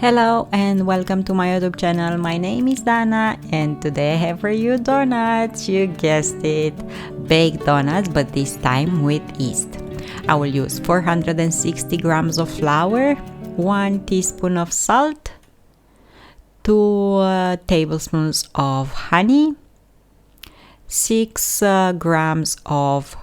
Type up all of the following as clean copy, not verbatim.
Hello and welcome to my YouTube channel. My name is Dana and today I have for you donuts. You guessed it, baked donuts, but this time with yeast. I will use 460 grams of flour, 1 teaspoon of salt, 2 tablespoons of honey, 6 grams of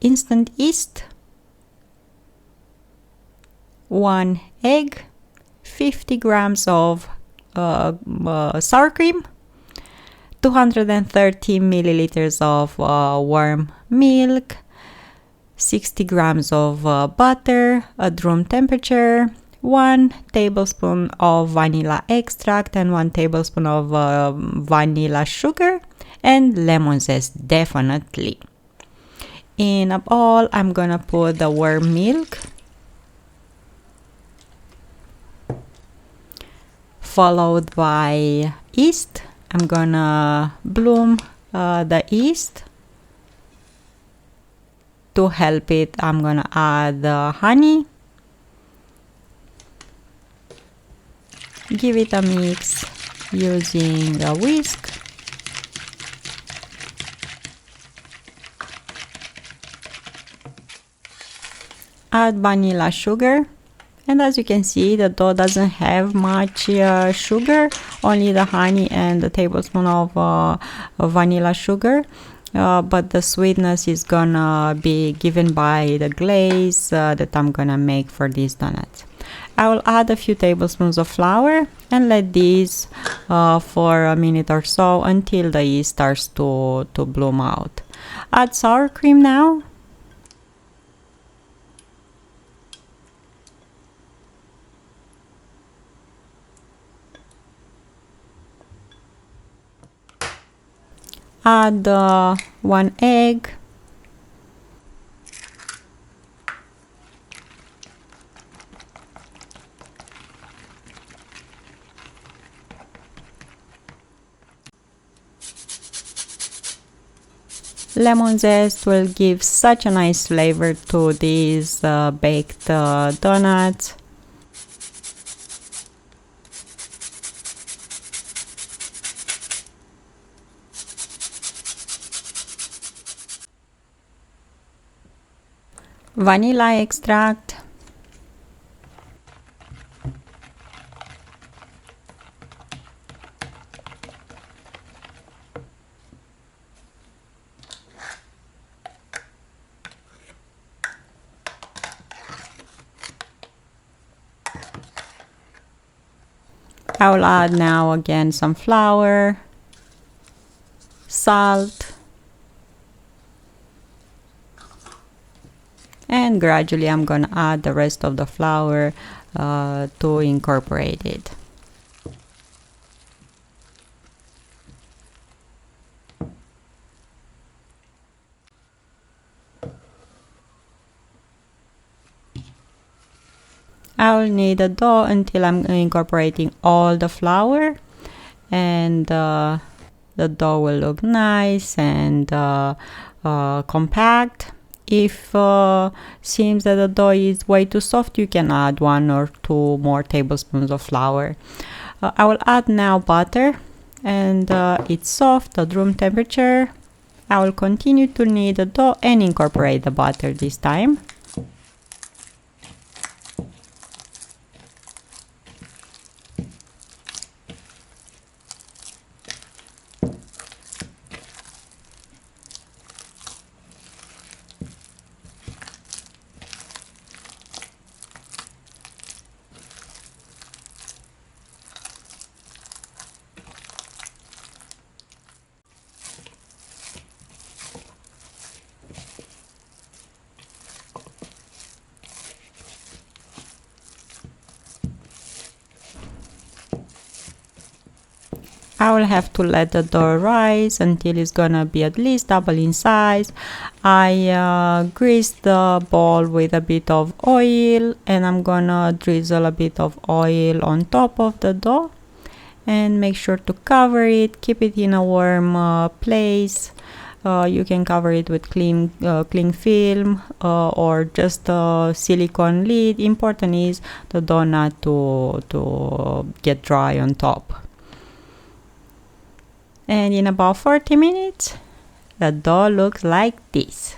instant yeast, 1 egg, 50 grams of sour cream, 230 milliliters of warm milk, 60 grams of butter at room temperature, 1 tablespoon of vanilla extract and 1 tablespoon of vanilla sugar, and lemon zest, definitely. In a bowl, I'm gonna put the warm milk, followed by yeast. I'm gonna bloom the yeast. To help it, I'm gonna add the honey. Give it a mix using a whisk. Add vanilla sugar. And as you can see, the dough doesn't have much sugar, only the honey and the tablespoon of vanilla sugar. But the sweetness is gonna be given by the glaze that I'm gonna make for these donuts. I will add a few tablespoons of flour and let these for a minute or so until the yeast starts to bloom out. Add sour cream now. Add 1 egg, lemon zest will give such a nice flavor to these baked donuts. Vanilla extract, I will add now again some flour, salt, and gradually I'm gonna add the rest of the flour to incorporate it. I will knead the dough until I'm incorporating all the flour, and the dough will look nice and compact. If seems that the dough is way too soft, you can add 1 or 2 more tablespoons of flour. I will add now butter, and it's soft at room temperature. I will continue to knead the dough and incorporate the butter this time. I will have to let the dough rise until it's gonna be at least double in size. I greased the bowl with a bit of oil, and I'm gonna drizzle a bit of oil on top of the dough and make sure to cover it, keep it in a warm place You can cover it with cling film or just a silicone lid. Important is the dough not to get dry on top. And in about 40 minutes, the dough looks like this.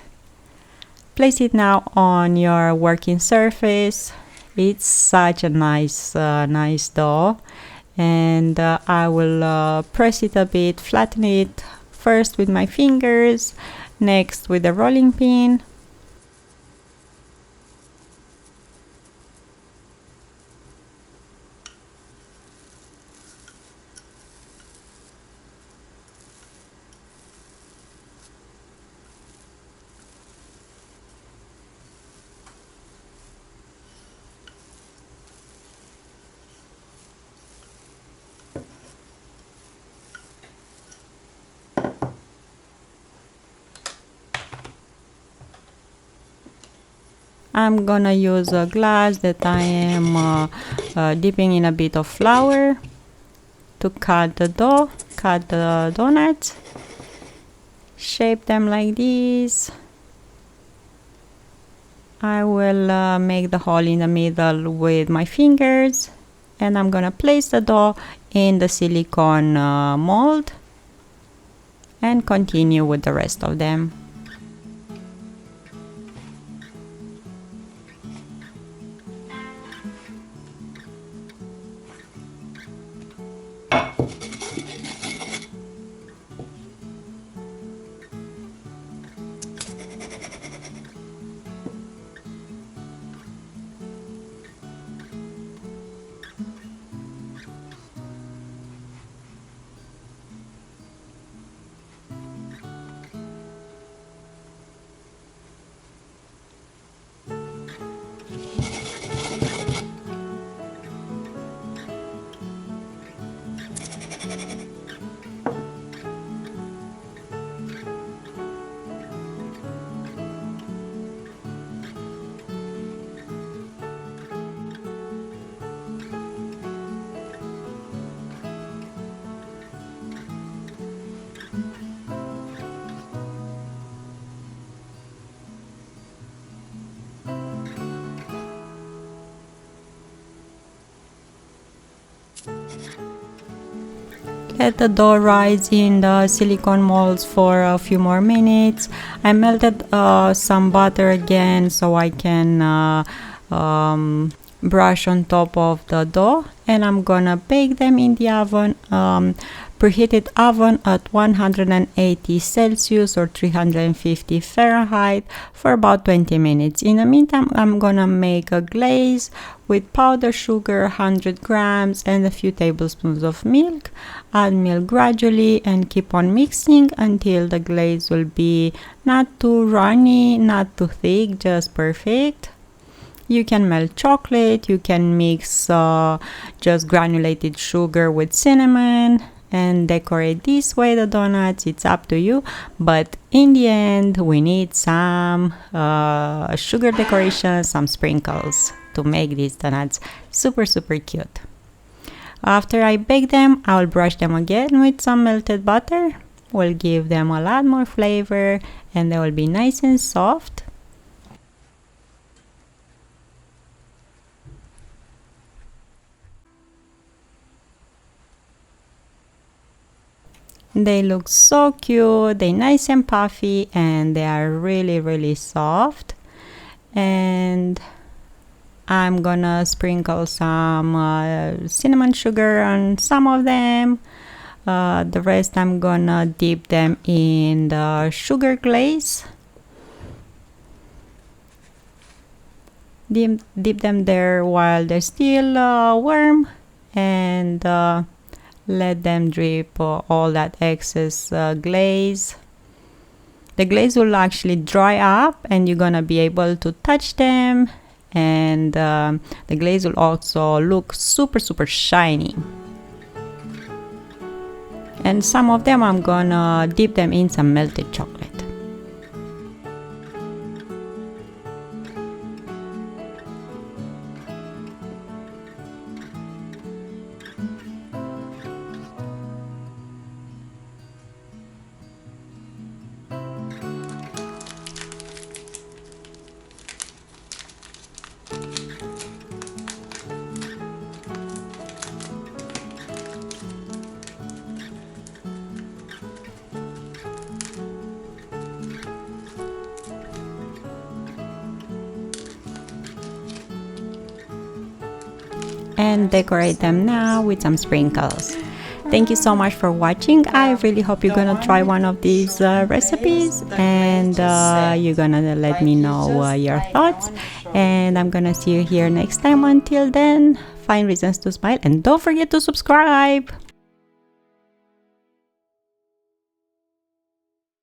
Place it now on your working surface. It's such a nice dough, and I will press it a bit, flatten it first with my fingers, next with the rolling pin. I'm gonna use a glass that I am dipping in a bit of flour to cut the dough, cut the donuts, shape them like this. I will make the hole in the middle with my fingers, and I'm gonna place the dough in the silicone mold and continue with the rest of them. Let the dough rise in the silicone molds for a few more minutes. I melted some butter again so I can brush on top of the dough, and I'm gonna bake them in the oven, preheated oven at 180 Celsius or 350 Fahrenheit for about 20 minutes. In the meantime, I'm gonna make a glaze with powdered sugar, 100 grams, and a few tablespoons of milk. Add milk gradually and keep on mixing until the glaze will be not too runny, not too thick, just perfect. You can melt chocolate, you can mix just granulated sugar with cinnamon and decorate this way the donuts. It's up to you, but in the end we need some sugar decoration, some sprinkles to make these donuts super cute. After I bake them, I'll brush them again with some melted butter. Will give them a lot more flavor and they will be nice and soft. They look so cute, they're nice and puffy, and they are really soft. And I'm gonna sprinkle some cinnamon sugar on some of them. The rest I'm gonna dip them in the sugar glaze. Dip them there while they're still warm, and let them drip all that excess glaze. The glaze will actually dry up and you're gonna be able to touch them, and the glaze will also look super shiny. And some of them I'm gonna dip them in some melted chocolate. and decorate them now with some sprinkles. Thank you so much for watching. I really hope you're gonna try one of these recipes, and you're gonna let me know your thoughts, and I'm gonna see you here next time. Until then, find reasons to smile and don't forget to subscribe.